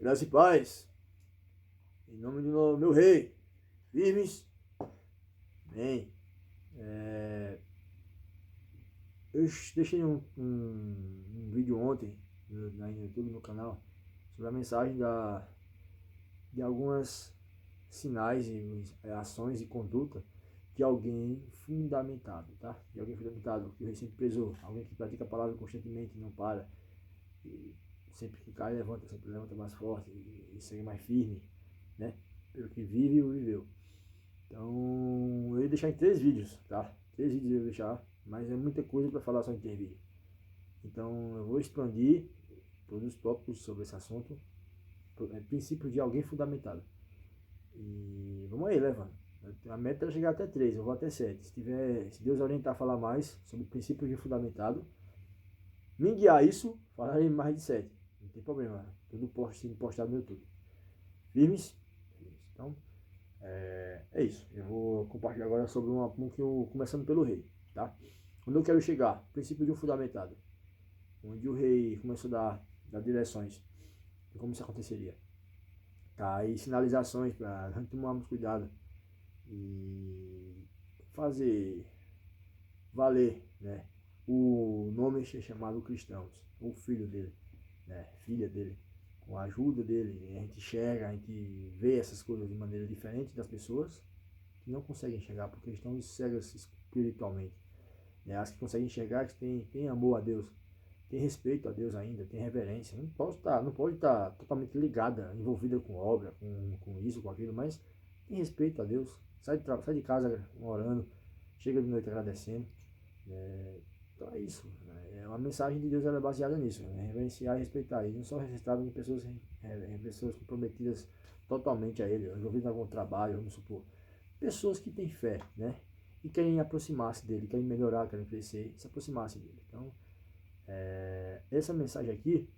Graça e paz. Em nome do meu rei. Firmes. Bem. Eu deixei um vídeo ontem no YouTube, no canal, sobre a mensagem de algumas sinais e ações e conduta de alguém fundamentado, tá? De alguém fundamentado, que o rei sempre prezou. Alguém que pratica a palavra constantemente, não para. E sempre que cai, sempre levanta mais forte e segue mais firme, né? Pelo que vive e o viveu. Então, eu ia deixar em 3 vídeos, tá? 3 vídeos eu ia deixar, mas é muita coisa para falar só em 3 vídeos. Então, eu vou expandir todos os tópicos sobre esse assunto, princípios de alguém fundamentado. E vamos aí, levando. A meta é chegar até 3, eu vou até 7. Se Deus orientar a falar mais sobre princípios de fundamentado, me guiar isso, falarei mais de 7. Não tem problema, tudo sendo postado no YouTube. Firmes? Então, é isso. Eu vou compartilhar agora sobre começando pelo rei, tá? Onde eu quero chegar? Princípio de um fundamentado. Onde o rei começou a dar direções de como isso aconteceria. Tá? E sinalizações para tomarmos cuidado e fazer valer, né, o nome chamado cristãos, o filho dele, né, filha dele. Com a ajuda dele, a gente enxerga, a gente vê essas coisas de maneira diferente das pessoas que não conseguem enxergar, porque estão cegas espiritualmente. Né? As que conseguem enxergar, que tem amor a Deus, tem respeito a Deus ainda, tem reverência. Não pode estar totalmente ligada, envolvida com obra, com isso, com aquilo, mas tem respeito a Deus. Sai de casa orando, chega de noite agradecendo. Então é isso. A mensagem de Deus ela é baseada nisso, né? Reverenciar e respeitar Ele. Não só respeitado em pessoas comprometidas totalmente a Ele, envolvidas em algum trabalho, vamos supor. Pessoas que têm fé, né? E querem aproximar-se dele, querem melhorar, querem crescer, se aproximar-se dele. Então, essa mensagem aqui,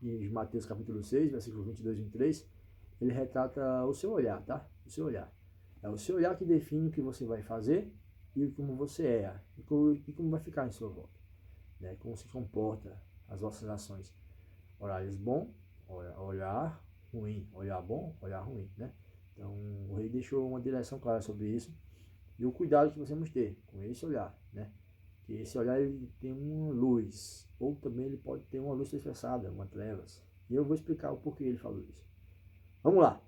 de Mateus capítulo 6, versículos 22 e 23, ele retrata o seu olhar, tá? O seu olhar. É o seu olhar que define o que você vai fazer e como você é, e como vai ficar em sua volta, né? Como se comporta as vossas ações. Olhares bom, olhar ruim, olhar bom, olhar ruim, né? Então, o rei deixou uma direção clara sobre isso e o cuidado que nós temos ter com esse olhar, né? Que esse olhar ele tem uma luz, ou também ele pode ter uma luz disfarçada, uma trevas. E eu vou explicar o porquê ele falou isso. Vamos lá.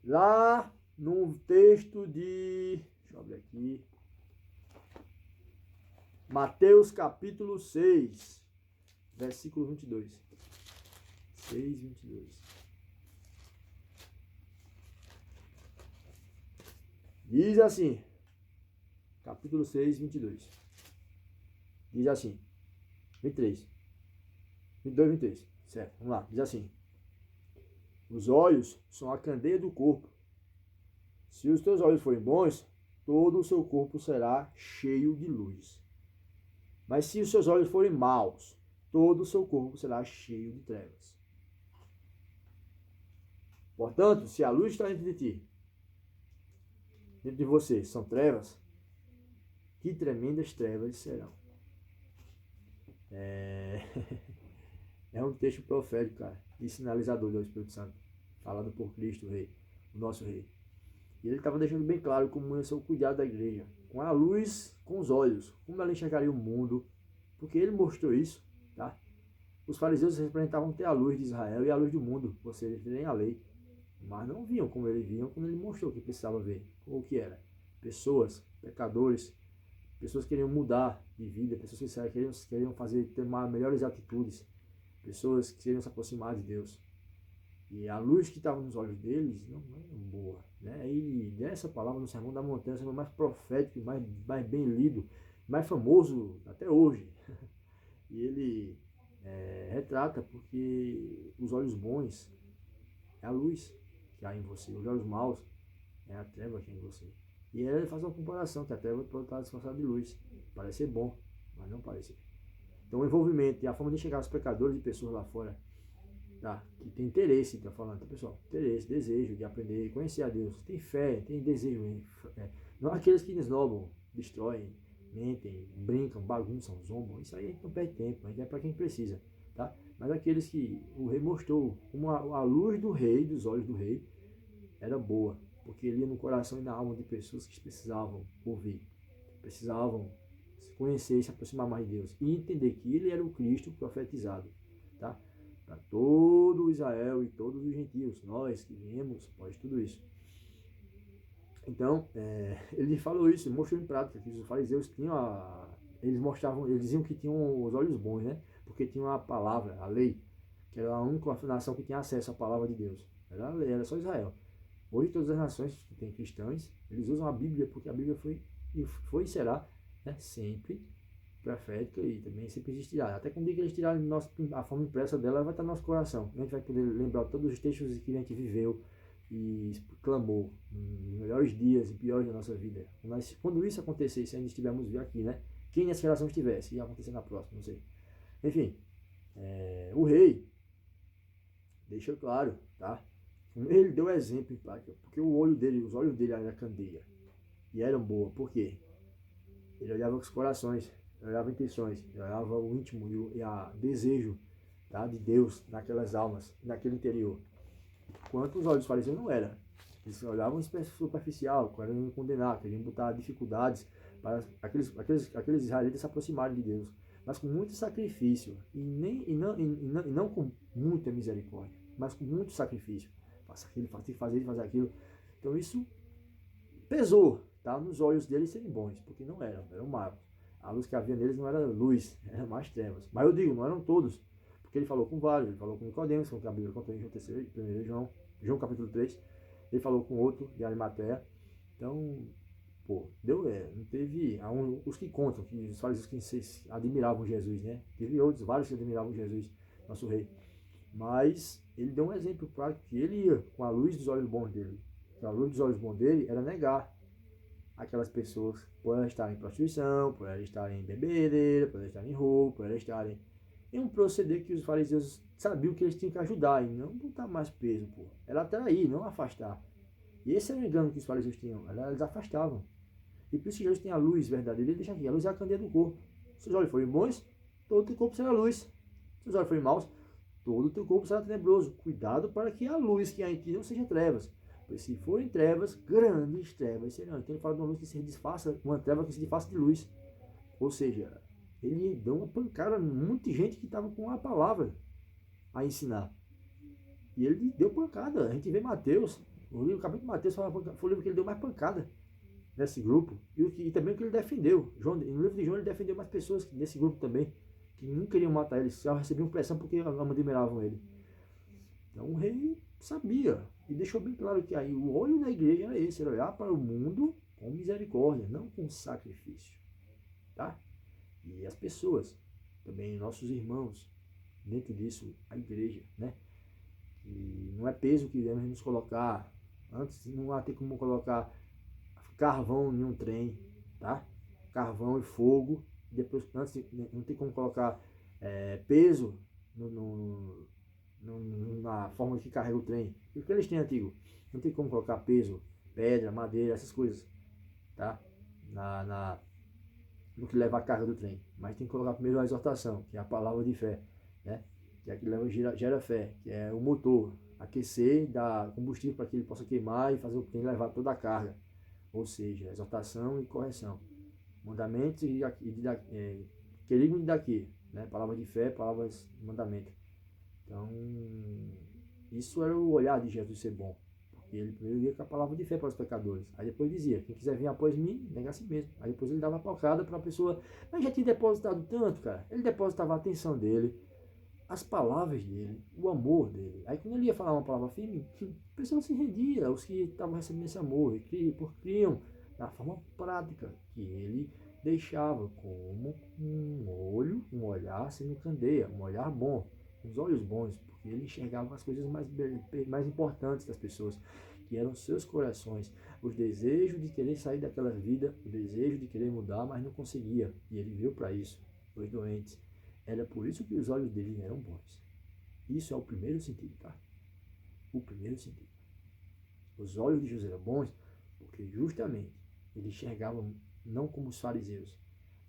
Lá no texto de... Deixa eu abrir aqui. Mateus capítulo 6, versículo 22. 6, 22. Diz assim, capítulo 6, 22. Diz assim, 23. 22, 23. Certo, vamos lá. Diz assim. Os olhos são a candeia do corpo. Se os teus olhos forem bons, todo o seu corpo será cheio de luz. Mas se os seus olhos forem maus, todo o seu corpo será cheio de trevas. Portanto, se a luz está dentro de ti, dentro de você, são trevas, que tremendas trevas serão. É um texto profético, cara, e sinalizador do Espírito Santo, falado por Cristo, o Rei, o nosso Rei. E ele estava deixando bem claro como ia ser o cuidado da igreja, com a luz, com os olhos, como ela enxergaria o mundo, porque ele mostrou isso, tá? Os fariseus representavam ter a luz de Israel e a luz do mundo, ou seja, eles terem a lei, mas não viam como ele viam, quando ele mostrou o que precisava ver, ou o que era. Pessoas, pecadores, pessoas que queriam mudar de vida, pessoas que queriam tomar melhores atitudes, pessoas que queriam se aproximar de Deus. E a luz que estava nos olhos deles não era boa, né? E nessa palavra no Sermão da Montanha, é mais profético, mais bem lido, mais famoso até hoje. E ele retrata porque os olhos bons é a luz que há em você, os olhos maus é a treva que há em você. E ele faz uma comparação, que a treva pode estar disfarçada de luz, parece ser bom, mas não parece. Então o envolvimento e a forma de enxergar os pecadores e pessoas lá fora, tá? Que tem interesse, tá falando, tá, pessoal? Interesse, desejo de aprender, conhecer a Deus, tem fé, tem desejo, não aqueles que esnobam, destroem, mentem, brincam, bagunçam, zombam, isso aí a gente não perde tempo, a gente é para quem precisa, tá? mas aqueles que o rei mostrou como a luz do rei, dos olhos do rei, era boa, porque ele ia no coração e na alma de pessoas que precisavam ouvir, precisavam se conhecer, se aproximar mais de Deus e entender que ele era o Cristo profetizado, tá? Para todo Israel e todos os gentios, nós que viemos após tudo isso. Então, ele falou isso, mostrou em prática que os fariseus tinham eles diziam que tinham os olhos bons, né? Porque tinham a palavra, a lei, que era a única nação que tinha acesso à palavra de Deus. Era a lei, era só Israel. Hoje todas as nações que têm cristãos, eles usam a Bíblia, porque a Bíblia foi e será, né, sempre profética e também sempre existirá. Até quando eles tirarem a forma impressa dela, ela vai estar no nosso coração. A gente vai poder lembrar todos os textos que a gente viveu e clamou nos melhores dias e piores da nossa vida. Mas quando isso acontecer, se ainda estivermos aqui, né? Quem nessa geração estivesse, ia acontecer na próxima, não sei. Enfim, o rei deixou claro, tá? Ele deu exemplo em prática, porque os olhos dele eram candeia e eram boas. Por quê? Ele olhava os corações, ele olhava intenções, ele olhava o íntimo e a desejo, tá, de Deus naquelas almas, naquele interior. Enquanto os olhos dos fariseus não eram. Eles olhavam superficial, queriam condenar, queriam botar dificuldades para aqueles israelitas se aproximarem de Deus. Mas com muito sacrifício, e não com muita misericórdia, mas com muito sacrifício. Fazer aquilo. Então isso pesou, tá, nos olhos deles serem bons, porque não eram maus. A luz que havia neles não era luz, era mais trevas. Mas eu digo, não eram todos, porque ele falou com vários, ele falou com Nicodemos, como a Bíblia conta em João 3, 1 João capítulo 3, ele falou com outro de Arimateia. Então, não teve os que contam, que os fariseus que admiravam Jesus, né? Teve outros, vários que admiravam Jesus, nosso rei. Mas ele deu um exemplo claro que ele ia com a luz dos olhos bons dele. A luz dos olhos bons dele era negar aquelas pessoas por elas estarem em prostituição, por elas estarem em bebedeira, por elas estarem em roupa, por elas estarem em um proceder que os fariseus sabiam que eles tinham que ajudar e não botar mais peso, Era atrair, não afastar. E esse era o engano que os fariseus tinham, eles afastavam. E por isso que Jesus tem a luz verdadeira, ele deixa aqui, a luz é a candeia do corpo. Se os olhos forem bons, todo o teu corpo será luz. Se os olhos forem maus, todo o teu corpo será tenebroso. Cuidado para que a luz que há em ti não seja trevas. Pois se forem trevas, grandes trevas serão. Então ele fala de uma luz que se disfarça, uma treva que se disfarça de luz. Ou seja, ele deu uma pancada em muita gente que estava com a palavra a ensinar. E ele deu pancada. A gente vê Mateus, o capítulo de Mateus foi o livro que ele deu mais pancada nesse grupo. E também o que ele defendeu. No livro de João ele defendeu mais pessoas nesse grupo também, que não queriam matar ele, só recebiam pressão porque admiravam ele. Então o rei sabia e deixou bem claro que aí o olho da igreja era esse, era olhar para o mundo com misericórdia, não com sacrifício, tá? E as pessoas, também nossos irmãos, dentro disso a igreja, né? E não é peso que devemos nos colocar. Antes não há ter como colocar carvão em um trem, tá? Carvão e fogo. Depois, antes não tem como colocar peso na forma que carrega o trem. O que eles têm antigo? Não tem como colocar peso, pedra, madeira, essas coisas, tá? No que leva a carga do trem. Mas tem que colocar primeiro a exortação, que é a palavra de fé, né? Que é que leva, gera fé, que é o motor, aquecer, dar combustível para que ele possa queimar e fazer o trem levar toda a carga. Ou seja, exortação e correção. Mandamentos querigma daqui, né? Palavra de fé, palavras de mandamento. Então, isso era o olhar de Jesus ser bom. Porque ele primeiro ia com a palavra de fé para os pecadores. Aí depois dizia, quem quiser vir após mim, nega a si mesmo. Aí depois ele dava a pancada para a pessoa. Mas já tinha depositado tanto, cara. Ele depositava a atenção dele, as palavras dele, o amor dele. Aí quando ele ia falar uma palavra firme, a pessoa se rendia, os que estavam recebendo esse amor, e criam da forma prática que ele deixava como um olhar sendo candeia, um olhar bom, os olhos bons, porque ele enxergava as coisas mais importantes das pessoas, que eram seus corações, os desejos de querer sair daquela vida, o desejo de querer mudar, mas não conseguia, e ele veio para isso, os doentes. Era por isso que os olhos dele eram bons. Isso é o primeiro sentido, tá? O primeiro sentido. Os olhos de Jesus eram bons porque justamente ele enxergava não como os fariseus,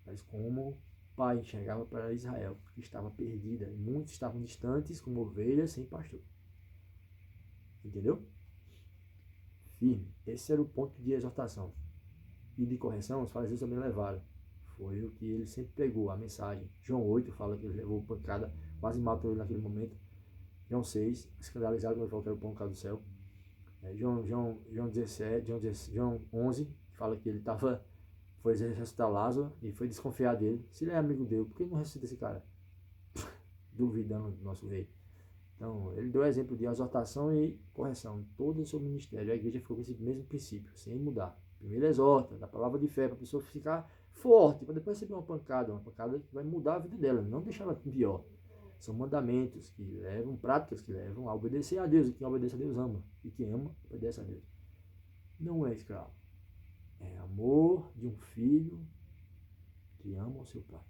mas como Pai enxergava para Israel, que estava perdida, e muitos estavam distantes, como ovelhas sem pastor. Entendeu? Firme. Esse era o ponto de exortação. E de correção, os fariseus também levaram. Foi o que ele sempre pregou, a mensagem. João 8 fala que ele levou pancada, quase matou ele naquele momento. João 6, escandalizado quando ele falou que era o pão do céu. João 11, fala que ele foi ressuscitar Lázaro e foi desconfiar dele. Se ele é amigo dele, por que não ressuscita esse cara? Duvidando do nosso rei. Então, ele deu exemplo de exortação e correção. Todo o seu ministério, a igreja ficou com esse mesmo princípio, sem mudar. Primeiro exorta, dá palavra de fé para a pessoa ficar forte, para depois receber uma pancada que vai mudar a vida dela, não deixar ela pior. São mandamentos que levam, práticas que levam a obedecer a Deus, e quem obedece a Deus ama, e quem ama, obedece a Deus. Não é escravo. É amor de um filho que ama o seu pai.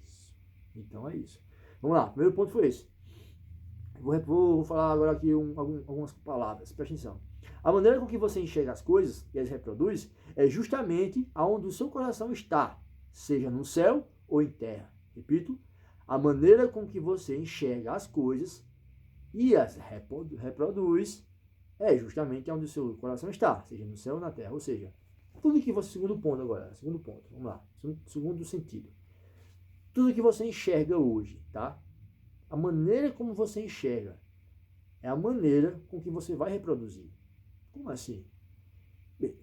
Isso. Então é isso. Vamos lá, primeiro ponto foi esse. Vou falar agora aqui algumas palavras, presta atenção. A maneira com que você enxerga as coisas e as reproduz é justamente aonde o seu coração está, seja no céu ou em terra. Repito, a maneira com que você enxerga as coisas e as reproduz é justamente onde o seu coração está, seja no céu ou na terra. Ou seja, tudo que você... Segundo ponto agora, vamos lá. Segundo sentido. Tudo que você enxerga hoje, tá? A maneira como você enxerga é a maneira com que você vai reproduzir. Como assim? Bem,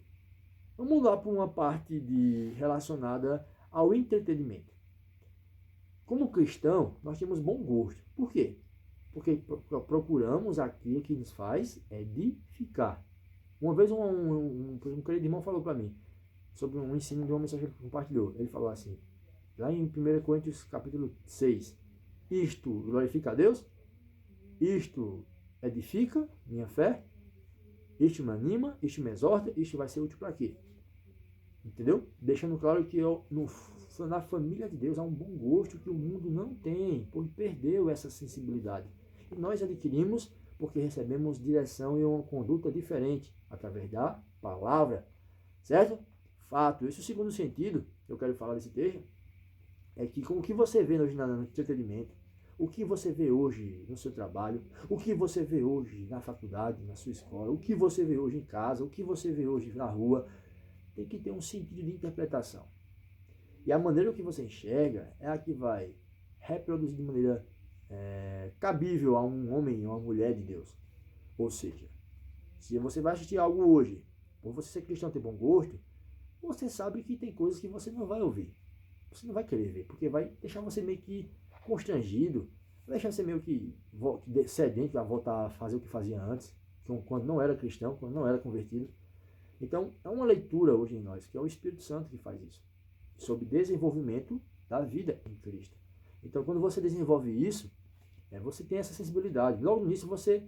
vamos lá para uma parte relacionada ao entretenimento. Como cristão, nós temos bom gosto. Por quê? Porque procuramos aquilo que nos faz edificar. Uma vez um querido irmão falou para mim sobre um ensino de uma mensagem que ele compartilhou. Ele falou assim, lá em 1 Coríntios capítulo 6, isto glorifica a Deus? Isto edifica minha fé? Isto me anima? Isto me exorta? Isto vai ser útil para quê? Entendeu? Deixando claro que na família de Deus há um bom gosto que o mundo não tem, pois perdeu essa sensibilidade. E nós adquirimos porque recebemos direção e uma conduta diferente através da palavra. Certo? Fato. Esse é o segundo sentido que eu quero falar desse texto. É que com o que você vê hoje no entretenimento, o que você vê hoje no seu trabalho, o que você vê hoje na faculdade, na sua escola, o que você vê hoje em casa, o que você vê hoje na rua, tem que ter um sentido de interpretação. E a maneira que você enxerga é a que vai reproduzir de maneira cabível a um homem ou uma mulher de Deus. Ou seja, se você vai assistir algo hoje, por você ser cristão e ter bom gosto, você sabe que tem coisas que você não vai ouvir. Você não vai querer ver, porque vai deixar você meio que constrangido, vai deixar você meio que sedento a voltar a fazer o que fazia antes, quando não era cristão, quando não era convertido. Então, é uma leitura hoje em nós, que é o Espírito Santo que faz isso, sobre desenvolvimento da vida em Cristo. Então, quando você desenvolve isso, você tem essa sensibilidade. Logo no início, você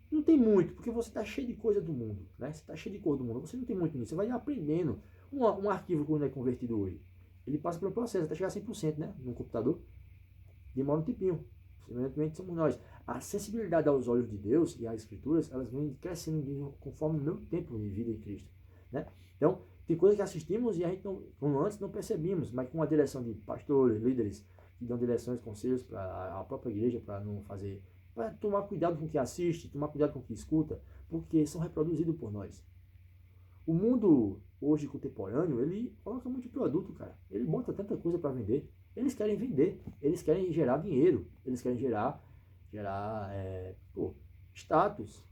não tem muito, porque você está cheio de coisa do mundo, né? Você está cheio de coisa do mundo, você não tem muito nisso, você vai aprendendo. Um arquivo quando é convertido hoje, ele passa pelo processo até chegar a 100%, né? No computador, demora um tempinho. Semelhantemente somos nós. A sensibilidade aos olhos de Deus e às Escrituras, elas vêm crescendo conforme o meu tempo de vida em Cristo, né? Então, tem coisas que assistimos e a gente, como antes, não percebíamos, mas com a direção de pastores, líderes, que dão direções, conselhos para a própria igreja, para não fazer, para tomar cuidado com o que assiste, tomar cuidado com o que escuta, porque são reproduzidos por nós. O mundo hoje contemporâneo, ele coloca muito produto, cara. Ele bota tanta coisa para vender. Eles querem vender, eles querem gerar dinheiro, eles querem gerar status,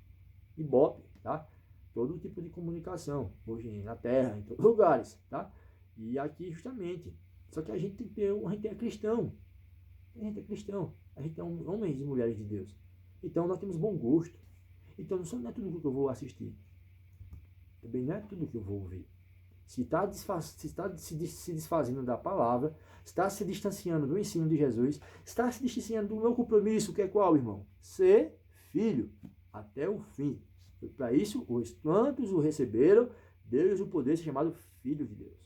ibope, tá? Todo tipo de comunicação, hoje na Terra, em todos os lugares, tá? E aqui justamente, só que a gente tem que ter, a gente é cristão, a gente é cristão, a gente é homens e mulheres de Deus. Então nós temos bom gosto. Então não é tudo que eu vou assistir, também não é tudo que eu vou ouvir. Se está se desfazendo da palavra, está se distanciando do ensino de Jesus, está se distanciando do meu compromisso, que é qual, irmão? Ser filho até o fim. Para isso, os quantos o receberam, deu-lhes o poder de ser chamado filho de Deus.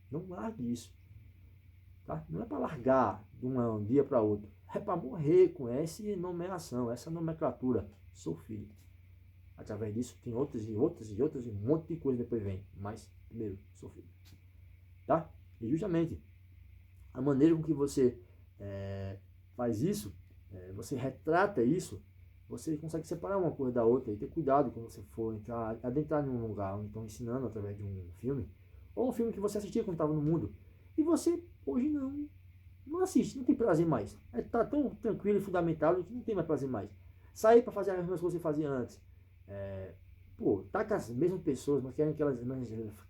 Não largue isso. Tá? Não é para largar de um dia para outro. É para morrer com essa nomeação, essa nomenclatura. Sou filho. Através disso tem outras e um monte de coisa depois vem. Mas, primeiro, sou filho. Tá? E justamente, a maneira com que você faz isso, você retrata isso, você consegue separar uma coisa da outra e ter cuidado quando você for adentrar em um lugar onde estão ensinando através de um filme, ou um filme que você assistia quando estava no mundo, e você hoje não assiste, não tem prazer mais. Tá tão tranquilo e fundamentado que não tem mais prazer mais. Sair para fazer as mesmas coisas que você fazia antes. Tá com as mesmas pessoas, mas querem que elas.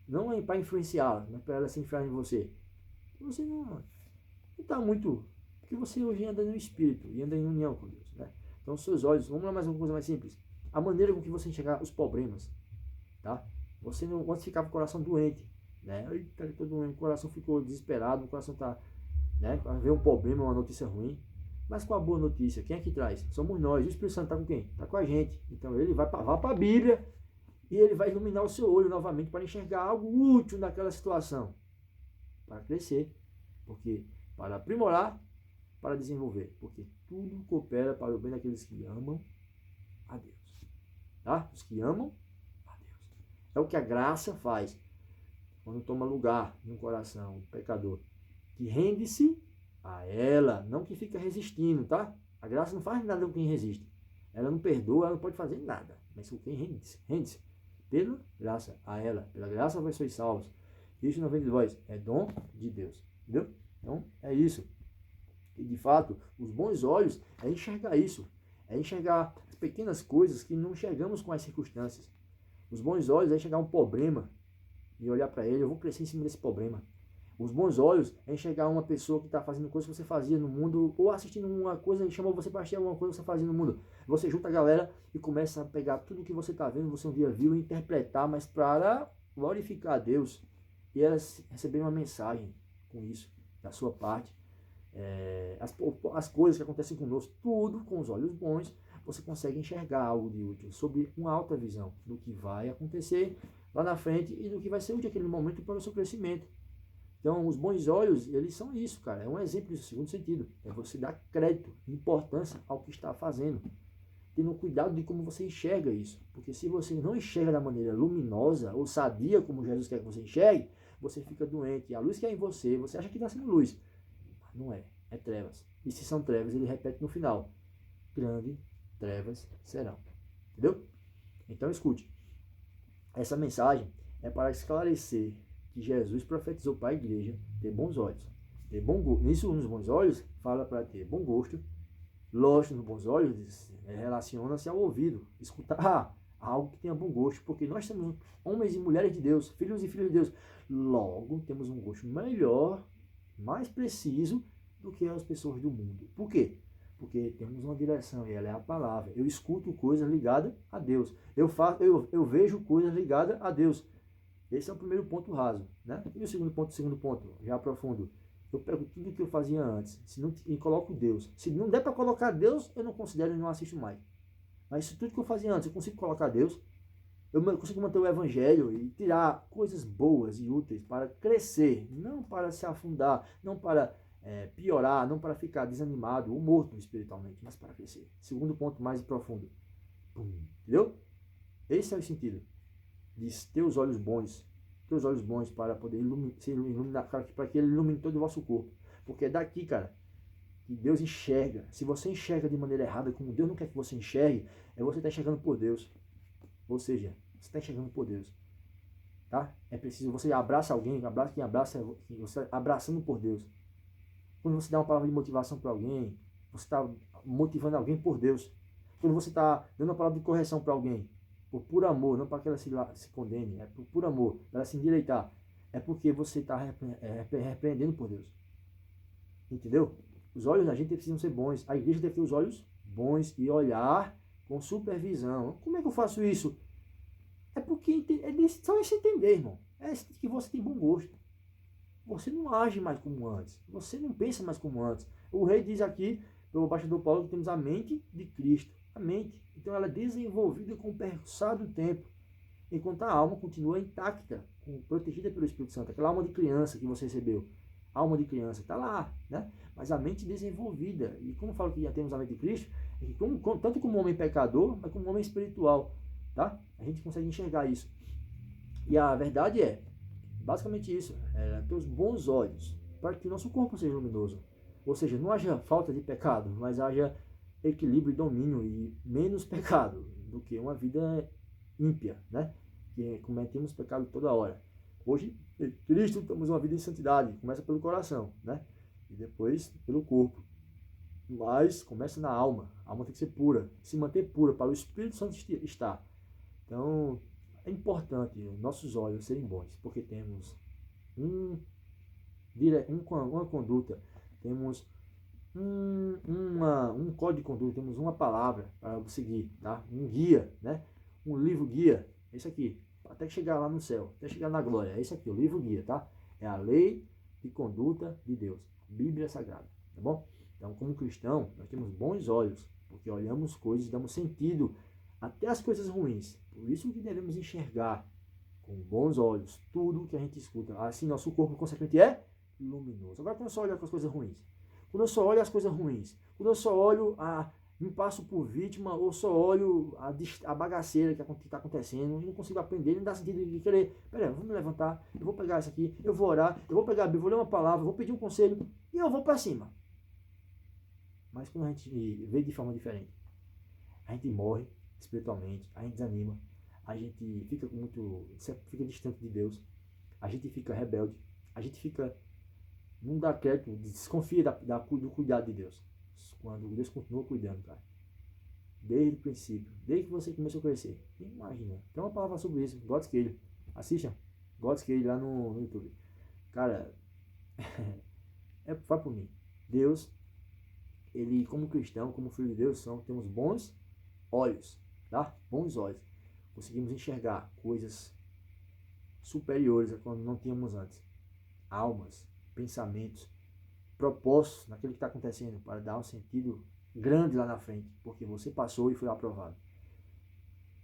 Não é para influenciá-las, mas para elas se enfiarem em você. Você não está muito. Porque você hoje anda no espírito e anda em união com Deus. Né? Então, os seus olhos, vamos lá mais uma coisa mais simples. A maneira com que você enxergar os problemas. Tá? Você não, antes ficava com o coração doente. Né? Eita, todo mundo, o coração ficou desesperado, o coração está. Né? Vê um problema, uma notícia ruim. Mas com a boa notícia, quem é que traz? Somos nós. E o Espírito Santo está com quem? Está com a gente. Então ele vai para a Bíblia e ele vai iluminar o seu olho novamente para enxergar algo útil naquela situação. Para crescer. Porque para aprimorar, para desenvolver. Porque tudo coopera para o bem daqueles que amam a Deus. Tá? Os que amam a Deus. É o que a graça faz. Quando toma lugar no coração do pecador. Que rende-se a ela, não que fica resistindo, tá? A graça não faz nada com quem resiste. Ela não perdoa, ela não pode fazer nada. Mas com quem rende-se. Pela graça a ela. Pela graça vós sois salvos. Isso não vem de vós, é dom de Deus. Entendeu? Então, é isso. E, de fato, os bons olhos é enxergar isso. É enxergar as pequenas coisas que não enxergamos com as circunstâncias. Os bons olhos é enxergar um problema e olhar para ele, eu vou crescer em cima desse problema. Os bons olhos é enxergar uma pessoa que está fazendo coisa que você fazia no mundo, ou assistindo uma coisa e chamou você para assistir alguma coisa que você fazia no mundo. Você junta a galera e começa a pegar tudo que você está vendo, você um dia viu, e interpretar, mas para glorificar a Deus. E elas receberem uma mensagem com isso, da sua parte. As coisas que acontecem conosco, tudo com os olhos bons, você consegue enxergar algo de útil, sob uma alta visão do que vai acontecer lá na frente e do que vai ser útil naquele momento para o seu crescimento. Então, os bons olhos, eles são isso, cara. É um exemplo disso, segundo sentido. É você dar crédito, importância ao que está fazendo. Tendo cuidado de como você enxerga isso. Porque se você não enxerga da maneira luminosa ou sadia, como Jesus quer que você enxergue, você fica doente. A luz que é em você, você acha que está sendo luz. Mas não é. É trevas. E se são trevas, ele repete no final. Grande trevas serão. Entendeu? Então, escute. Essa mensagem é para esclarecer que Jesus profetizou para a igreja ter bons olhos. Ter bom gosto. Nisso, nos bons olhos, fala para ter bom gosto. Lógico, nos bons olhos, relaciona-se ao ouvido. Escutar algo que tenha bom gosto. Porque nós somos homens e mulheres de Deus, filhos e filhas de Deus. Logo, temos um gosto melhor, mais preciso do que as pessoas do mundo. Por quê? Porque temos uma direção e ela é a palavra. Eu escuto coisas ligadas a Deus. Eu vejo coisas ligadas a Deus. Esse é o primeiro ponto raso, né? E o segundo ponto, já aprofundo. Eu pego tudo que eu fazia antes e coloco Deus. Se não der para colocar Deus, eu não considero e não assisto mais. Mas se tudo que eu fazia antes eu consigo colocar Deus, eu consigo manter o evangelho e tirar coisas boas e úteis para crescer, não para se afundar, não para piorar, não para ficar desanimado ou morto espiritualmente, mas para crescer. Segundo ponto mais profundo. Entendeu? Esse é o sentido de ter os olhos bons para poder iluminar, para que ele ilumine todo o vosso corpo. Porque é daqui, cara, que Deus enxerga. Se você enxerga de maneira errada, como Deus não quer que você enxergue, você está enxergando por Deus. Ou seja, você está enxergando por Deus. Tá? É preciso, você abraça alguém, quem abraça, você está abraçando por Deus. Quando você dá uma palavra de motivação para alguém, você está motivando alguém por Deus. Quando você está dando uma palavra de correção para alguém, por puro amor, não para que ela se condene, é por puro amor, para ela se endireitar. É porque você está repreendendo por Deus. Entendeu? Os olhos da gente precisam ser bons. A igreja deve ter os olhos bons e olhar com supervisão. Como é que eu faço isso? É porque só isso entender, irmão. É que você tem bom gosto. Você não age mais como antes. Você não pensa mais como antes. O rei diz aqui, pelo embaixador Paulo, que temos a mente de Cristo. A mente. Então ela é desenvolvida com o passar do tempo. Enquanto a alma continua intacta, protegida pelo Espírito Santo. Aquela alma de criança que você recebeu. Alma de criança, está lá, né? Mas a mente desenvolvida. E como eu falo que já temos a mente de Cristo, é que tanto como homem pecador, mas como homem espiritual. Tá? A gente consegue enxergar isso. E a verdade é, basicamente isso. Ter os bons olhos. para que o nosso corpo seja luminoso. Ou seja, não haja falta de pecado, mas haja equilíbrio e domínio e menos pecado do que uma vida ímpia, né? Que cometemos pecado toda hora. Hoje, em Cristo, temos uma vida em santidade. Começa pelo coração, né? E depois pelo corpo. Mas começa na alma. A alma tem que ser pura, se manter pura para o Espírito Santo estar. Então, é importante nossos olhos serem bons, porque temos uma conduta, temos um código de conduta, temos uma palavra para seguir, tá? Um guia, né? Um livro guia, esse aqui, até chegar lá no céu, até chegar na glória, é esse aqui, o livro guia, tá? É a lei de conduta de Deus, Bíblia Sagrada, tá bom? Então, como cristão, nós temos bons olhos, porque olhamos coisas, damos sentido até as coisas ruins. Por isso que devemos enxergar com bons olhos tudo que a gente escuta. Assim, nosso corpo, consequentemente, é luminoso. Agora, quando eu só olho as coisas ruins, quando eu só olho as coisas ruins, quando eu só olho me passo por vítima, ou só olho a bagaceira que está acontecendo, e não consigo aprender, não dá sentido de querer, peraí, eu vou me levantar, eu vou pegar isso aqui, eu vou orar, eu vou pegar a Bíblia, vou ler uma palavra, eu vou pedir um conselho, e eu vou para cima. Mas quando a gente vê de forma diferente, a gente morre espiritualmente, a gente desanima, a gente fica distante de Deus, a gente fica rebelde, a gente fica, não dá crédito, desconfia do cuidado de Deus. Quando Deus continua cuidando, cara. Desde o princípio, desde que você começou a crescer. Imagina. Tem uma palavra sobre isso, Godskill. Assistam. Godskill lá no YouTube. Cara, vai por mim. Deus, ele como cristão, como filho de Deus, temos bons olhos, tá? Bons olhos. Conseguimos enxergar coisas superiores a quando não tínhamos antes. Almas, pensamentos, propósitos naquilo que está acontecendo para dar um sentido grande lá na frente, porque você passou e foi aprovado.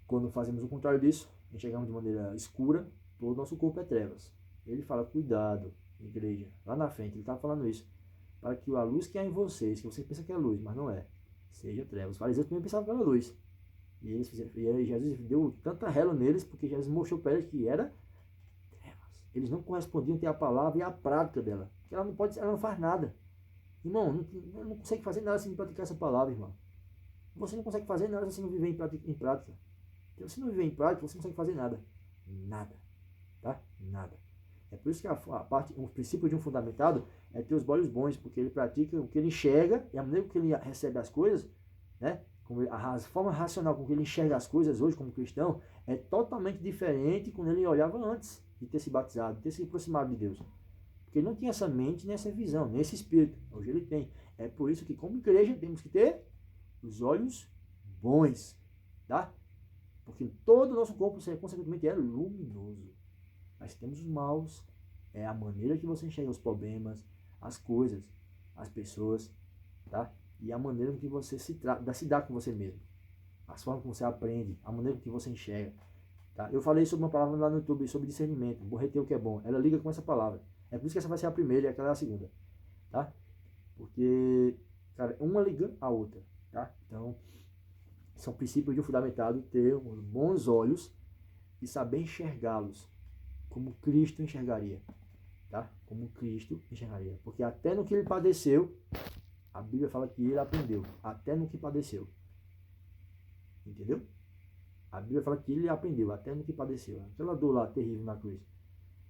Quando fazemos o contrário disso, enxergamos de maneira escura, todo o nosso corpo é trevas. Ele fala, cuidado, igreja, lá na frente, ele está falando isso, para que a luz que há em vocês, que você pensa que é luz, mas não é, seja trevas. Os fariseus também pensavam que era luz. E Jesus deu tanta rela neles, porque Jesus mostrou para eles que era trevas. Eles não correspondiam ter a palavra e a prática dela. Ela não faz nada. Irmão, não consegue fazer nada sem praticar essa palavra, irmão. Você não consegue fazer nada se você não viver em prática. Se você não viver em prática, você não consegue fazer nada. Nada. Tá? Nada. É por isso que o princípio de um fundamentado é ter os olhos bons, porque ele pratica o que ele enxerga e a maneira que ele recebe as coisas, né? A forma racional com que ele enxerga as coisas hoje como cristão é totalmente diferente quando ele olhava antes de ter se batizado, de ter se aproximado de Deus. Porque ele não tinha essa mente, nem essa visão, nem esse espírito. Hoje ele tem. É por isso que, como igreja, temos que ter os olhos bons, tá? Porque todo o nosso corpo, consequentemente, é luminoso. Mas temos os maus, é a maneira que você enxerga os problemas, as coisas, as pessoas, tá? E a maneira que você se dá com você mesmo. As formas que você aprende, a maneira que você enxerga. Tá? Eu falei sobre uma palavra lá no YouTube, sobre discernimento, reter o que é bom. Ela liga com essa palavra. É por isso que essa vai ser a primeira e aquela é a segunda. Tá? Porque, cara, uma liga a outra. Tá? Então, são princípios de um fundamentado ter bons olhos e saber enxergá-los como Cristo enxergaria. Tá? Como Cristo enxergaria. Porque até no que ele padeceu, a Bíblia fala que ele aprendeu. Até no que padeceu. Entendeu? A Bíblia fala que ele aprendeu até no que padeceu. Aquela dor lá terrível na cruz.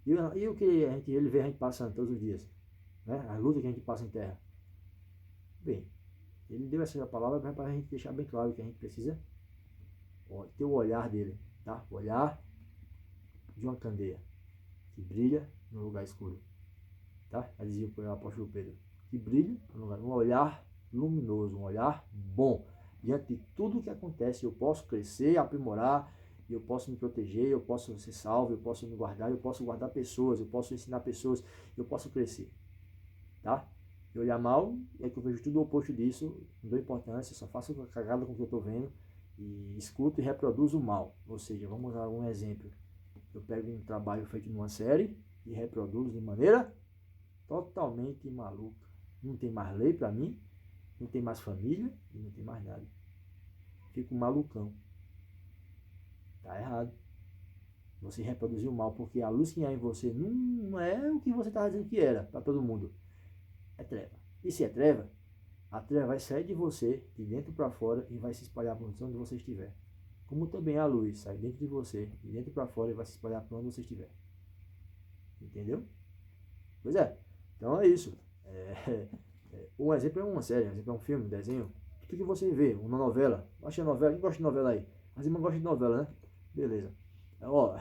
E o que ele vê a gente passando todos os dias? Né? A luta que a gente passa em terra. Bem, ele deu essa palavra para a gente deixar bem claro que a gente precisa ter o olhar dele. Tá? O olhar de uma candeia que brilha no lugar escuro. Tá? Já dizia o apóstolo Pedro. Que brilha no lugar. Um olhar luminoso, um olhar bom. Diante de tudo o que acontece, eu posso crescer, aprimorar, eu posso me proteger, eu posso ser salvo, eu posso me guardar, eu posso guardar pessoas, eu posso ensinar pessoas, eu posso crescer. Tá? E olhar mal, é que eu vejo tudo o oposto disso, não dou importância, só faço cagada com o que eu estou vendo, e escuto e reproduzo o mal. Ou seja, vamos dar um exemplo. Eu pego um trabalho feito numa série e reproduzo de maneira totalmente maluca. Não tem mais lei para mim, não tem mais família e não tem mais nada. Fico malucão. Tá errado. Você reproduziu o mal, porque a luz que há em você não é o que você estava dizendo que era para todo mundo. É treva. E se é treva, a treva vai sair de você, de dentro para fora, e vai se espalhar por onde você estiver. Como também a luz sai dentro de você, de dentro para fora, e vai se espalhar por onde você estiver. Entendeu? Pois é. Então é isso. Um exemplo é uma série, um exemplo é um filme, um desenho. Tudo que você vê, uma novela. Acha novela? Quem gosta de novela aí? As irmãs gostam de novela, né? Beleza. Ó,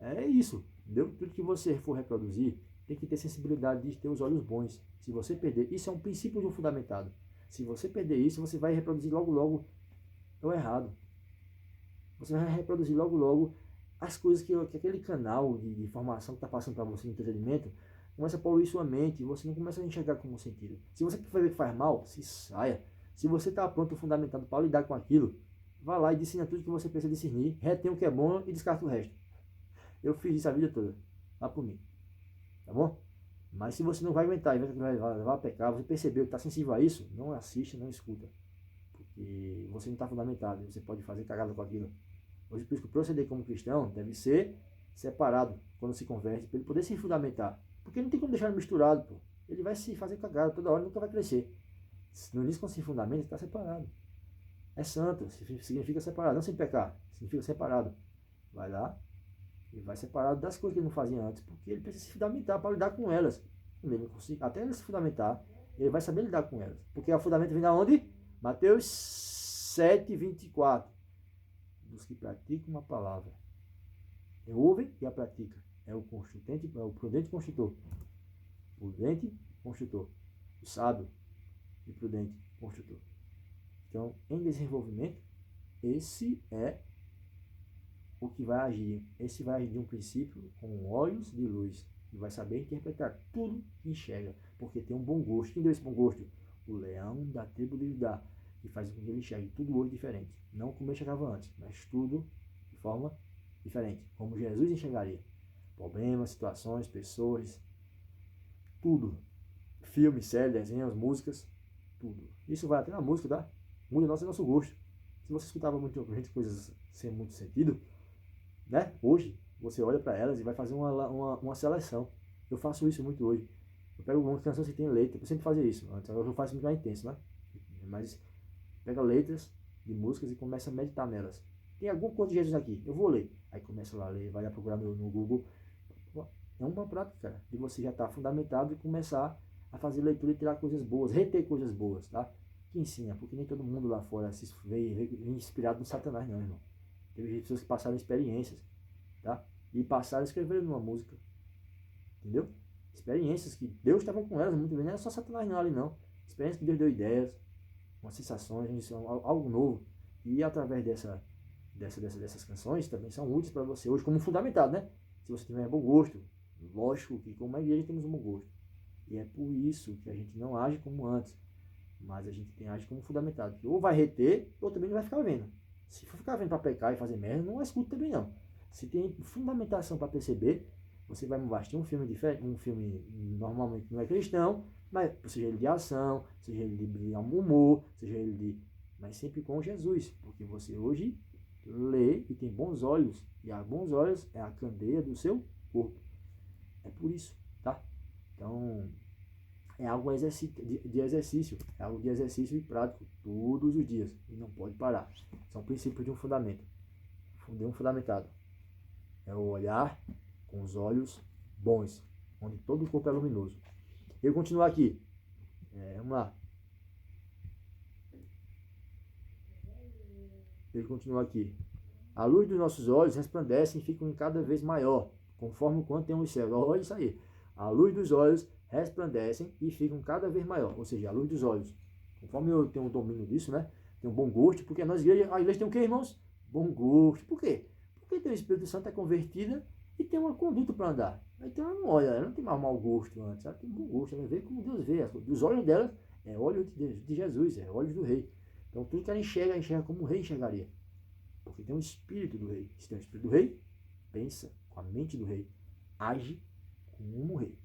é isso. Entendeu? Tudo que você for reproduzir, tem que ter sensibilidade de ter os olhos bons. Se você perder, isso é um princípio de um fundamentado. Se você perder isso, você vai reproduzir logo logo o errado. Você vai reproduzir logo logo as coisas que aquele canal de informação que está passando para você no entretenimento começa a poluir sua mente e você não começa a enxergar como sentido. Se você ver que faz mal, se saia. Se você está pronto, fundamentado para lidar com aquilo, vá lá e discina tudo que você precisa discernir, retém o que é bom e descarta o resto. Eu fiz isso a vida toda. Vá por mim. Tá bom? Mas se você não vai aguentar e vai levar a pecar, você percebeu que está sensível a isso, não assiste, não escuta. Porque você não está fundamentado e você pode fazer cagada com aquilo. Hoje, por isso que o proceder como cristão deve ser separado quando se converte, para ele poder se fundamentar. Porque não tem como deixar ele misturado, pô. Ele vai se fazer cagada toda hora e nunca vai crescer. No início, quando se fundamenta, ele está separado. É santo, significa separado, não sem pecar, significa separado. Vai lá e vai separado das coisas que ele não fazia antes, porque ele precisa se fundamentar para lidar com elas. Até ele se fundamentar, ele vai saber lidar com elas. Porque o fundamento vem da onde? Mateus 7:24. Dos que praticam uma palavra. Ouvem e a pratica. É o prudente construtor. Prudente construtor. O sábio e prudente construtor. Então, em desenvolvimento, esse é o que vai agir. Esse vai agir de um princípio com olhos de luz. E vai saber interpretar tudo que enxerga. Porque tem um bom gosto. Quem deu esse bom gosto? O leão da tribo de Judá. Que faz com que ele enxergue tudo hoje diferente. Não como ele enxergava antes, mas tudo de forma diferente. Como Jesus enxergaria. Problemas, situações, pessoas, tudo. Filmes, séries, desenhos, músicas, tudo. Isso vai até na música, tá? Muda nosso gosto. Se você escutava muito coisas sem muito sentido, né? Hoje, você olha para elas e vai fazer uma seleção. Eu faço isso muito hoje. Eu pego uma canção que tem letra. Eu sempre fazia isso. Antes eu faço muito mais intenso, né? Mas pega letras de músicas e começa a meditar nelas. Tem alguma coisa de Jesus aqui, eu vou ler. Aí começa lá a ler, vai lá procurar no Google. É uma prática, cara, de você já estar fundamentado e começar a fazer leitura e tirar coisas boas, reter coisas boas, tá? Que ensina, porque nem todo mundo lá fora se veio inspirado no Satanás, não, irmão. Teve pessoas que passaram experiências, tá? E passaram e escreveram numa música, entendeu? Experiências que Deus estava com elas, muito bem, não era só Satanás não ali não. Experiências que Deus deu ideias, umas sensações, algo novo. E através dessas canções também são úteis para você hoje como fundamentado, né? Se você tiver bom gosto, lógico que como a igreja temos um bom gosto. E é por isso que a gente não age como antes, mas a gente age como fundamentado. Que ou vai reter, ou também não vai ficar vendo. Se for ficar vendo para pecar e fazer merda, não escuta também não. Se tem fundamentação para perceber, você vai assistir um filme diferente, um filme normalmente não é cristão, mas seja ele de ação, seja ele de humor, seja ele de... mas sempre com Jesus, porque você hoje lê e tem bons olhos, e a bons olhos é a candeia do seu corpo. É por isso, tá? Então, é algo de exercício, é algo de exercício e prático, todos os dias, e não pode parar. São princípios de um fundamento, de um fundamentado. É o olhar com os olhos bons, onde todo o corpo é luminoso. Eu continuo aqui. Vamos lá. Ele continua aqui. A luz dos nossos olhos resplandece e fica cada vez maior, conforme o quanto tem os céus. Olha isso aí. A luz dos olhos resplandecem e ficam cada vez maior. Ou seja, a luz dos olhos. Conforme eu tenho um domínio disso, né? Tenho um bom gosto, porque a igreja tem o quê, irmãos? Bom gosto. Por quê? Porque tem o Espírito Santo é convertida e tem uma conduta para andar. Então ela não olha, ela não tem mais mau gosto antes, ela tem bom gosto, ela vê como Deus vê. Os olhos dela é olho de Jesus, é olhos do rei. Então tudo que ela enxerga como o rei enxergaria. Porque tem o espírito do rei. Se tem o espírito do rei, pensa com a mente do rei, age como um rei.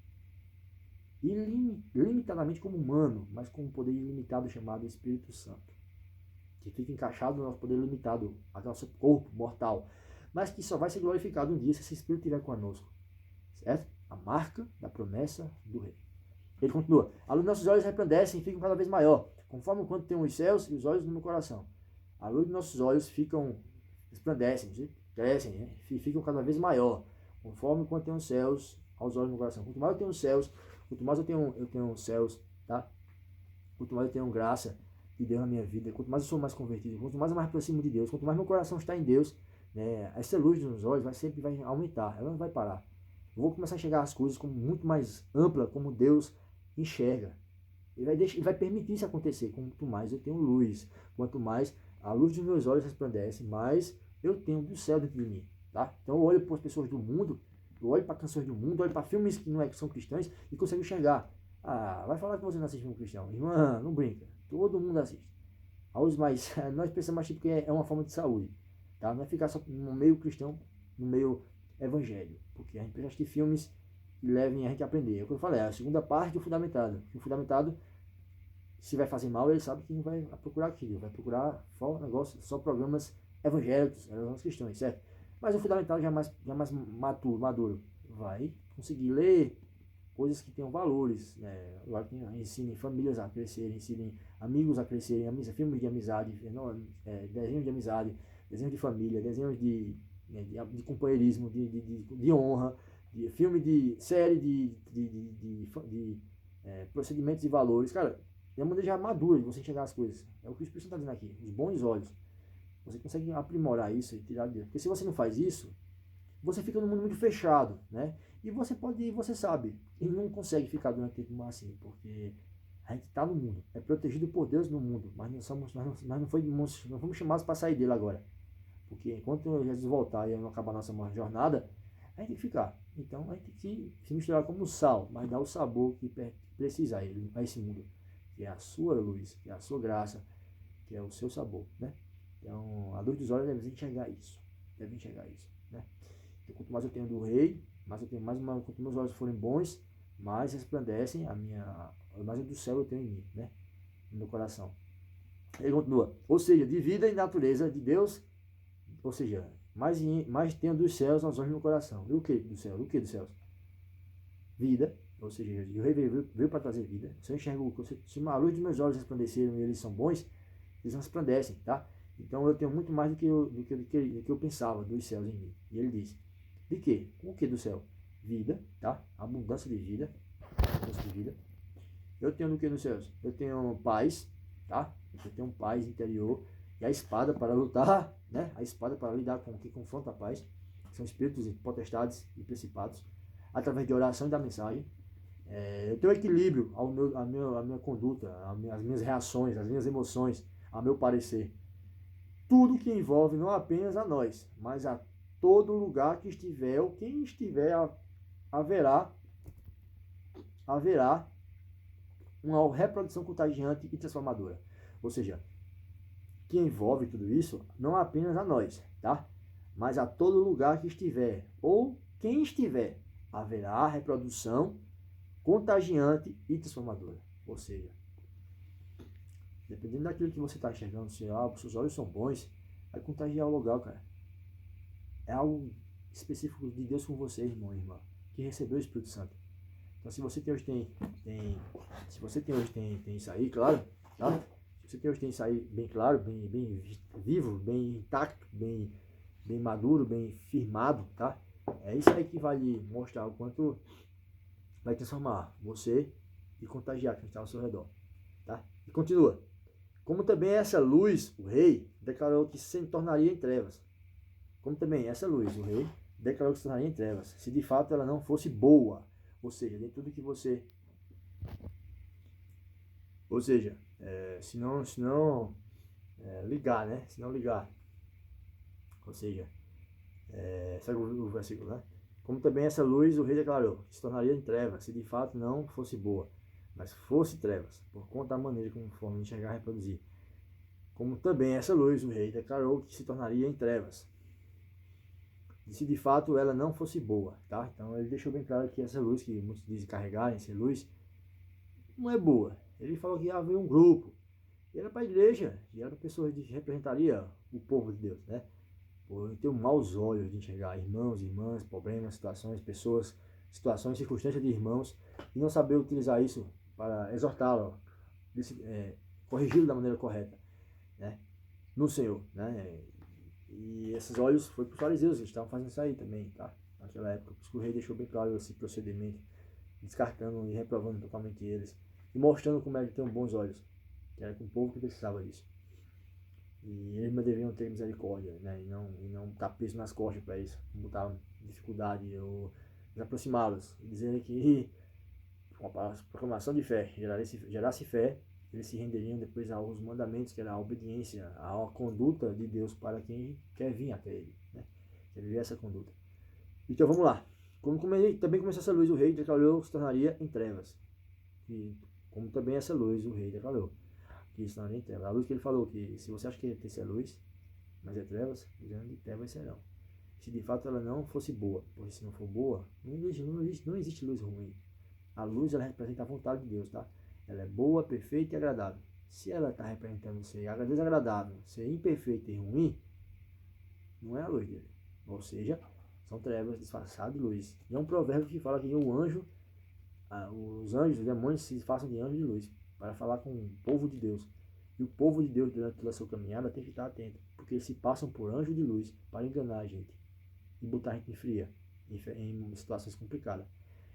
Ilimitadamente como humano, mas com um poder ilimitado chamado Espírito Santo, que fica encaixado no nosso poder limitado, ao nosso corpo mortal. mas que só vai ser glorificado um dia se esse Espírito estiver conosco. Certo? A marca da promessa do Rei. Ele continua: a luz dos nossos olhos resplandecem e ficam cada vez maior, conforme o quanto tem os céus e os olhos no meu coração. A luz dos nossos olhos resplandecem, crescem, né? E ficam cada vez maior, conforme o quanto tem os céus aos olhos no meu coração. Quanto mais eu tenho os céus, quanto mais eu tenho os céus, tá? Quanto mais eu tenho graça de Deus na minha vida, quanto mais eu sou mais convertido, quanto mais eu me aproximo de Deus, quanto mais meu coração está em Deus, né? Essa luz nos olhos sempre vai aumentar, ela não vai parar. Eu vou começar a enxergar as coisas como muito mais ampla, como Deus enxerga. Ele vai permitir isso acontecer. Quanto mais eu tenho luz, quanto mais a luz dos meus olhos resplandece, mais eu tenho do céu dentro de mim. Tá? Então eu olho para as pessoas do mundo, eu olho para canções do mundo, olho para filmes que não são cristãos e consigo enxergar. Ah, vai falar que você não assiste filme cristão. Irmã, não brinca. Todo mundo assiste. Aos mais, nós pensamos mais tipo que é uma forma de saúde. Tá? Não é ficar só no meio cristão, no meio evangélico. Porque a gente precisa assistir filmes que levem a gente a aprender. É o que eu falei, é a segunda parte do fundamentado. O fundamentado, se vai fazer mal, ele sabe que não vai procurar aquilo. Vai procurar só programas evangélicos, programas cristãos, certo? Mas o fundamental já é mais maduro. Vai conseguir ler coisas que tenham valores, né? Ensinem famílias a crescerem, ensinem amigos a crescerem, filmes de amizade, desenhos de amizade, desenhos de família, desenhos de companheirismo, de honra, de filme, de série, de procedimentos e valores. Cara, é uma maneira já madura de você enxergar as coisas. É o que o Espírito está dizendo aqui, os bons olhos. Você consegue aprimorar isso e tirar de Deus. Porque se você não faz isso, você fica num mundo muito fechado, né? E você sabe, e não consegue ficar durante tempo assim, porque a gente está no mundo, é protegido por Deus no mundo, mas nós não fomos chamados para sair dele agora. Porque enquanto Jesus voltar e não acabar a nossa jornada, a gente tem que ficar. Então a gente tem que se misturar como sal, mas dar o sabor que precisa a esse mundo, que é a sua luz, que é a sua graça, que é o seu sabor, né? Então a luz dos olhos deve enxergar isso, né? Então, quanto mais eu tenho do Rei, quanto meus olhos forem bons, mais resplandecem mais do céu eu tenho em mim, né? No meu coração. Ele continua: ou seja, de vida e natureza de Deus, ou seja, mais tenho dos céus aos olhos do meu coração. E o que do céu? O que dos céus? Vida, ou seja, o Rei veio para trazer vida. Se eu enxergo, se a luz dos meus olhos resplandeceram e eles são bons, eles resplandecem, tá? Então eu tenho muito mais do que eu pensava dos céus em mim. E ele diz: de quê? O que do céu? Vida, tá? Abundância de vida. Abundância de vida. Eu tenho do que nos céus? Eu tenho paz, tá? Eu tenho paz interior. E a espada para lutar, né? A espada para lidar com o que confronta a paz. São espíritos e potestades e principados. Através de oração e da mensagem. Eu tenho equilíbrio à minha conduta, às minhas reações, às minhas emoções, ao meu parecer. Tudo que envolve não apenas a nós, mas a todo lugar que estiver, ou quem estiver, haverá uma reprodução contagiante e transformadora. Ou seja, que envolve tudo isso não apenas a nós, tá? Mas a todo lugar que estiver, ou quem estiver, haverá reprodução contagiante e transformadora. Ou seja, dependendo daquilo que você está enxergando, se os seus olhos são bons, vai contagiar o lugar, cara. É algo específico de Deus com você, irmão e irmã, que recebeu o Espírito Santo. Então, se você hoje tem isso aí, claro, tá? Se você hoje tem isso aí bem claro, bem vivo, bem intacto, bem maduro, bem firmado, tá? É isso aí que vai lhe mostrar o quanto vai transformar você e contagiar quem está ao seu redor, tá? E continua. Como também essa luz, o Rei declarou que se tornaria em trevas. Como também essa luz, o Rei declarou que se tornaria em trevas, se de fato ela não fosse boa. Ou seja, de tudo que você... Ou seja, se não ligar, né? Se não ligar. Ou seja, sabe o versículo, né? Como também essa luz, o Rei declarou que se tornaria em trevas, se de fato não fosse boa, mas fosse trevas, por conta da maneira como forma de enxergar e reproduzir. Como também essa luz, o Rei declarou que se tornaria em trevas, se de fato ela não fosse boa, tá? Então ele deixou bem claro que essa luz, que muitos dizem carregarem, essa luz, não é boa. Ele falou que havia um grupo, e era para a igreja, e era pessoas que representaria o povo de Deus, né? por ter maus olhos de enxergar irmãos, irmãs, problemas, situações, pessoas, situações, circunstâncias de irmãos, e não saber utilizar isso para exortá-lo, corrigi-lo da maneira correta, né? No Senhor, né? E esses olhos foi para os fariseus, eles estavam fazendo isso aí também, tá? Naquela época, por isso que o rei deixou bem claro esse procedimento, descartando e reprovando totalmente eles, e mostrando como é que tem bons olhos, que era com o povo que precisava disso. E eles deveriam ter misericórdia, né? E não estar preso nas costas para isso, botar dificuldade ou aproximá-los, e dizendo que com a proclamação de fé gerasse fé, eles se renderiam depois aos mandamentos, que era a obediência, a conduta de Deus para quem quer vir até ele, né? Quer viver essa conduta. Então vamos lá. Também começou essa luz, o rei declarou que se tornaria em trevas. E como também essa luz, o rei declarou que se tornaria em trevas. A luz que ele falou, que se você acha que essa é luz, mas é trevas, grande trevas serão. Se de fato ela não fosse boa, porque se não for boa, não existe luz ruim. A luz, ela representa a vontade de Deus, tá? Ela é boa, perfeita e agradável. Se ela está representando ser desagradável, ser imperfeita e ruim, não é a luz dele. Ou seja, são trevas disfarçadas de luz. E é um provérbio que fala que os anjos, os demônios se disfarçam de anjos de luz para falar com o povo de Deus. E o povo de Deus, durante toda a sua caminhada, tem que estar atento, porque eles se passam por anjos de luz para enganar a gente e botar a gente em fria, em situações complicadas.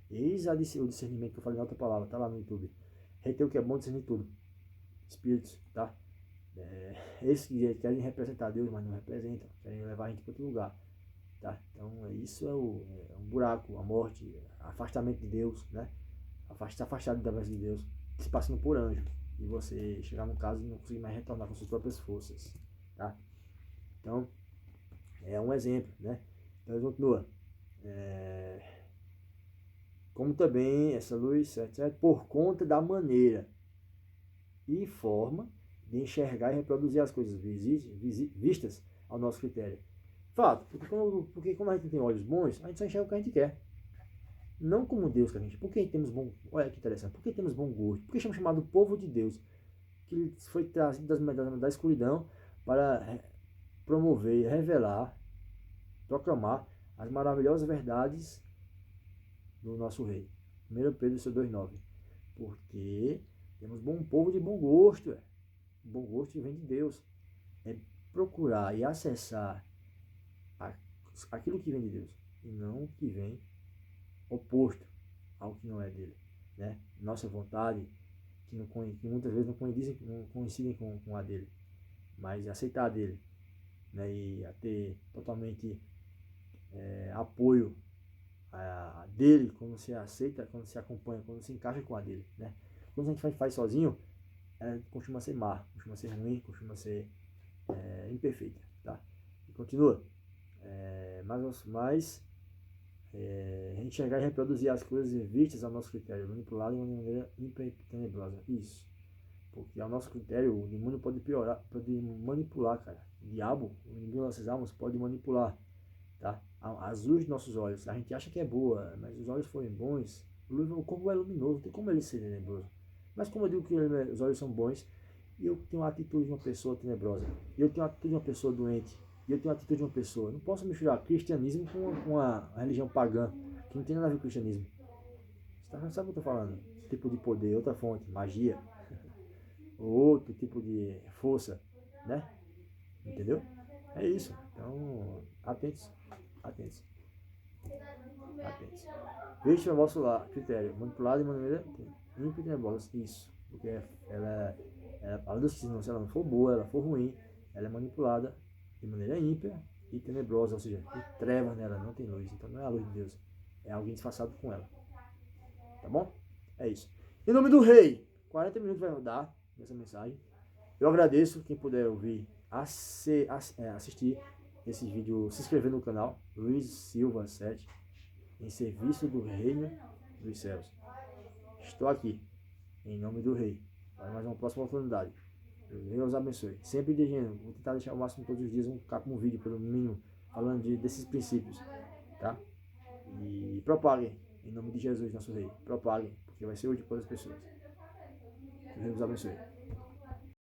Eis o discernimento que eu falei na outra palavra, tá lá no YouTube. Reter o que é bom, discernir tudo. Espíritos, tá? Esses que querem representar Deus, mas não representam, querem levar a gente para outro lugar, tá? Então isso é um buraco, a morte, afastamento de Deus, né? Se afastado da voz de Deus, se passando por anjo, e você chegar no caso e não conseguir mais retornar com suas próprias forças, tá? Então é um exemplo, né? Então ele continua. Como também essa luz, certo? Por conta da maneira e forma de enxergar e reproduzir as coisas vistas ao nosso critério. Fato, porque como a gente tem olhos bons, a gente só enxerga o que a gente quer. Não como Deus que a gente. Por que temos bom. Olha que interessante. Por que temos bom gosto? Por que somos chamados povo de Deus? Que foi trazido da escuridão para promover, revelar, proclamar as maravilhosas verdades do nosso rei. 1 Pedro 2,9. Porque temos bom povo de bom gosto. Bom gosto vem de Deus. É procurar e acessar aquilo que vem de Deus. E não o que vem oposto ao que não é dele. Né? Nossa vontade, que muitas vezes não coincidem com a dele. Mas aceitar a dele. Né? E a ter totalmente apoio dele quando se aceita, quando se acompanha, quando se encaixa com a dele, né? Quando a gente faz sozinho, costuma ser má, costuma ser ruim, costuma ser imperfeita, tá? E continua. Mas enxergar e reproduzir as coisas vistas ao nosso critério, manipulado de uma maneira tenebrosa. Isso. Porque ao nosso critério, o demônio pode manipular, cara. O diabo, o inimigo das nossas almas, pode manipular, tá? As luzes dos nossos olhos. A gente acha que é boa, mas os olhos forem bons, o corpo é luminoso, tem como ele ser tenebroso. Mas como eu digo que os olhos são bons, e eu tenho a atitude de uma pessoa tenebrosa, e eu tenho a atitude de uma pessoa doente, e eu tenho a atitude de uma pessoa. Não posso misturar cristianismo com a religião pagã, que não tem nada a ver com o cristianismo. Você sabe o que eu estou falando? Esse tipo de poder, outra fonte, magia, outro tipo de força, né? Entendeu? É isso. Então, atentos. Atentos. Atentos. Este é o vosso critério, manipulado de maneira ímpia e tenebrosa. Isso. Porque a luz, se ela não for boa, ela for ruim, ela é manipulada de maneira ímpia e tenebrosa, ou seja, tem trevas nela, não tem luz. Então não é a luz de Deus, é alguém disfarçado com ela. Tá bom? É isso. Em nome do Rei, 40 minutos vai rodar essa mensagem. Eu agradeço quem puder ouvir, assistir esse vídeo, se inscrever no canal, Luiz Silva 7, em serviço do Reino dos Céus. Estou aqui, em nome do Rei, para mais uma próxima oportunidade. Deus abençoe. Sempre dizendo, vou tentar deixar o máximo todos os dias um vídeo, pelo mínimo, falando desses princípios, tá? E propaguem, em nome de Jesus, nosso Rei. Propaguem, porque vai ser útil para as pessoas. Que Deus abençoe.